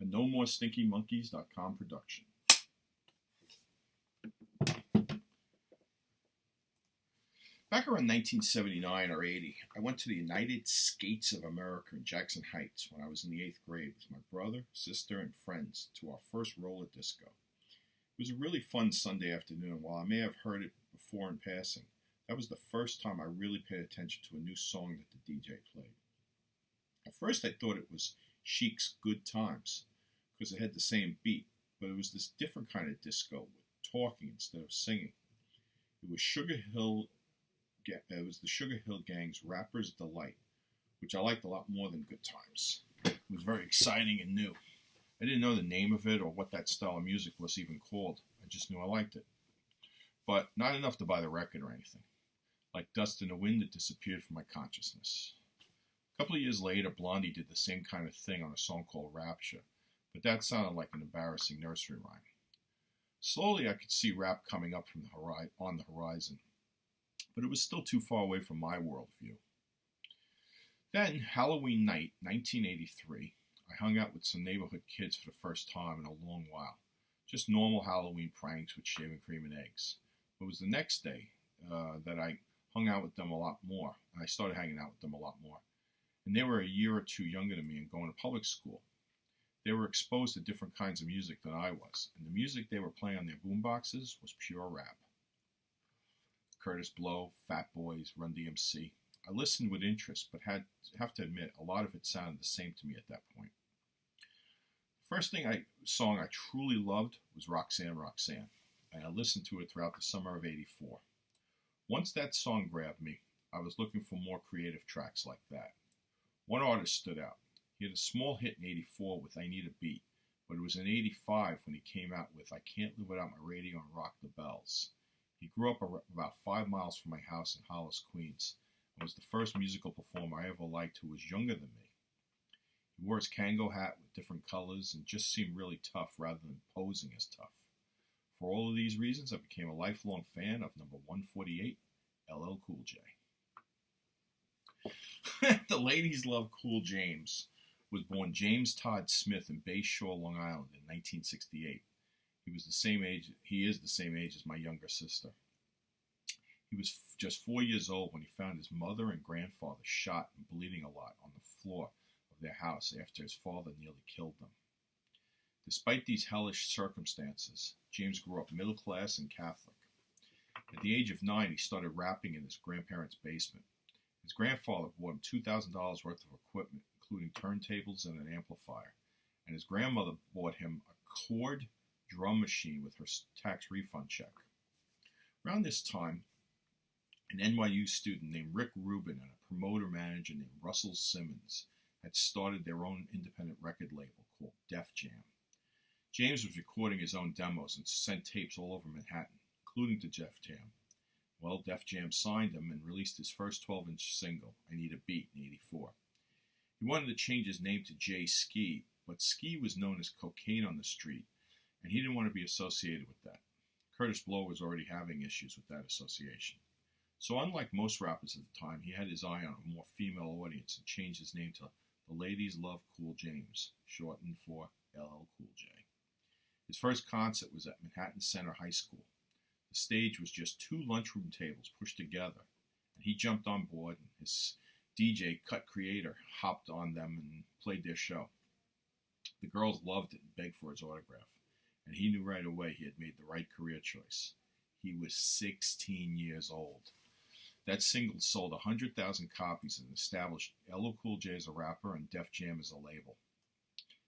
a NoMoreStinkyMonkeys.com production. Back around 1979 or 80, I went to the United Skates of America in Jackson Heights when I was in the 8th grade with my brother, sister, and friends to our first roller disco. It was a really fun Sunday afternoon. While I may have heard it before in passing, that was the first time I really paid attention to a new song that the DJ played. At first I thought it was Chic's Good Times because it had the same beat, but it was this different kind of disco with talking instead of singing. It was the Sugar Hill Gang's Rapper's Delight, which I liked a lot more than Good Times. It was very exciting and new. I didn't know the name of it or what that style of music was even called. I just knew I liked it. But not enough to buy the record or anything. Like dust in the wind, it disappeared from my consciousness. A couple of years later, Blondie did the same kind of thing on a song called Rapture, but that sounded like an embarrassing nursery rhyme. Slowly, I could see rap coming up from on the horizon, but it was still too far away from my worldview. Then, Halloween night, 1983, I hung out with some neighborhood kids for the first time in a long while. Just normal Halloween pranks with shaving cream and eggs. It was the next day that I hung out with them a lot more, and I started hanging out with them a lot more. And they were a year or two younger than me and going to public school. They were exposed to different kinds of music than I was, and the music they were playing on their boomboxes was pure rap. Curtis Blow, Fat Boys, Run DMC. I listened with interest, but have to admit, a lot of it sounded the same to me at that point. The first song I truly loved was Roxanne, Roxanne, and I listened to it throughout the summer of '84. Once that song grabbed me, I was looking for more creative tracks like that. One artist stood out. He had a small hit in '84 with I Need a Beat, but it was in '85 when he came out with I Can't Live Without My Radio and Rock the Bells. He grew up about 5 miles from my house in Hollis, Queens, and was the first musical performer I ever liked who was younger than me. He wore his Kango hat with different colors and just seemed really tough rather than posing as tough. For all of these reasons, I became a lifelong fan of number 148, LL Cool J. The ladies love Cool James. Was born James Todd Smith in Bay Shore, Long Island in 1968. He is the same age as my younger sister. He was just 4 years old when he found his mother and grandfather shot and bleeding a lot on the floor of their house after his father nearly killed them. Despite these hellish circumstances, James grew up middle class and Catholic. At the age of 9, he started rapping in his grandparents' basement. His grandfather bought him $2,000 worth of equipment, including turntables and an amplifier, and his grandmother bought him a Cord drum machine with her tax refund check. Around this time, an NYU student named Rick Rubin and a promoter manager named Russell Simmons had started their own independent record label called Def Jam. James was recording his own demos and sent tapes all over Manhattan, including to Def Jam. Well, Def Jam signed him and released his first 12-inch single, I Need a Beat, in '84. He wanted to change his name to Jay Ski, but Ski was known as cocaine on the street, and he didn't want to be associated with that. Curtis Blow was already having issues with that association. So unlike most rappers at the time, he had his eye on a more female audience and changed his name to The Ladies Love Cool James, shortened for LL Cool J. His first concert was at Manhattan Center High School. The stage was just 2 lunchroom tables pushed together, and he jumped on board, and his DJ Cut Creator hopped on them and played their show. The girls loved it and begged for his autograph, and he knew right away he had made the right career choice. He was 16 years old. That single sold 100,000 copies and established LL Cool J as a rapper and Def Jam as a label.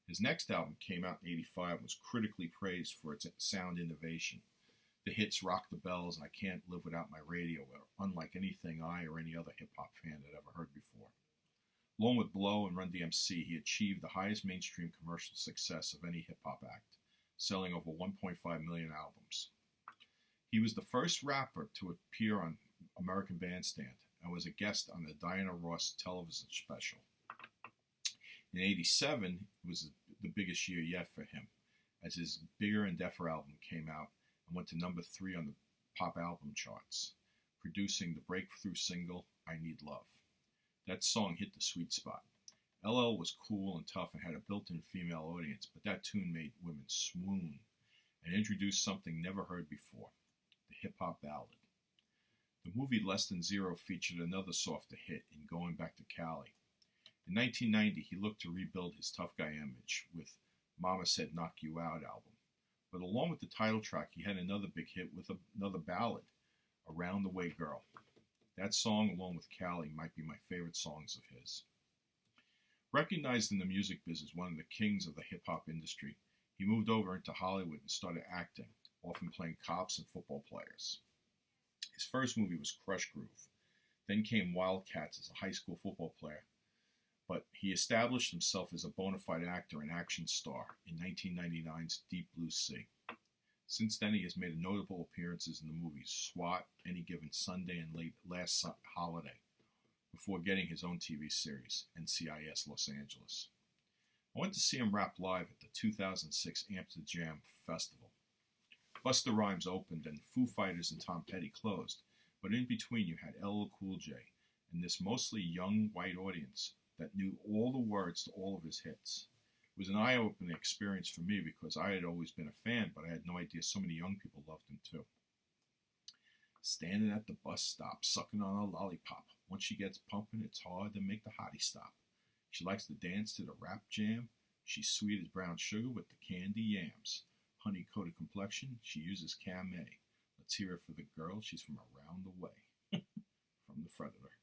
His next album came out in '85 and was critically praised for its sound innovation. The hits Rock the Bells and I Can't Live Without My Radio were unlike anything I or any other hip-hop fan had ever heard before. Along with Blow and Run DMC, he achieved the highest mainstream commercial success of any hip-hop act, selling over 1.5 million albums. He was the first rapper to appear on American Bandstand and was a guest on the Diana Ross television special. In '87, it was the biggest year yet for him, as his Bigger and Deffer album came out and went to number 3 on the pop album charts, producing the breakthrough single, I Need Love. That song hit the sweet spot, LL was cool and tough and had a built-in female audience, but that tune made women swoon and introduced something never heard before, the hip-hop ballad. The movie Less Than Zero featured another softer hit in Going Back to Cali. In 1990, he looked to rebuild his tough guy image with Mama Said Knock You Out album. But along with the title track, he had another big hit with another ballad, Around the Way Girl. That song, along with Cali, might be my favorite songs of his. Recognized in the music business one of the kings of the hip-hop industry, he moved over into Hollywood and started acting, often playing cops and football players. His first movie was Crush Groove. Then came Wildcats as a high school football player, but he established himself as a bona fide actor and action star in 1999's Deep Blue Sea. Since then, he has made notable appearances in the movies SWAT, Any Given Sunday, and Last Holiday, before getting his own TV series, NCIS Los Angeles. I went to see him rap live at the 2006 Amsterdam Festival. Busta Rhymes opened and Foo Fighters and Tom Petty closed, but in between you had LL Cool J and this mostly young white audience that knew all the words to all of his hits. It was an eye-opening experience for me because I had always been a fan, but I had no idea so many young people loved him too. Standing at the bus stop, sucking on a lollipop. Once she gets pumping, it's hard to make the hottie stop. She likes to dance to the rap jam. She's sweet as brown sugar with the candy yams. Honey-coated complexion, she uses Camay. Let's hear it for the girl. She's from around the way. From the Freditor.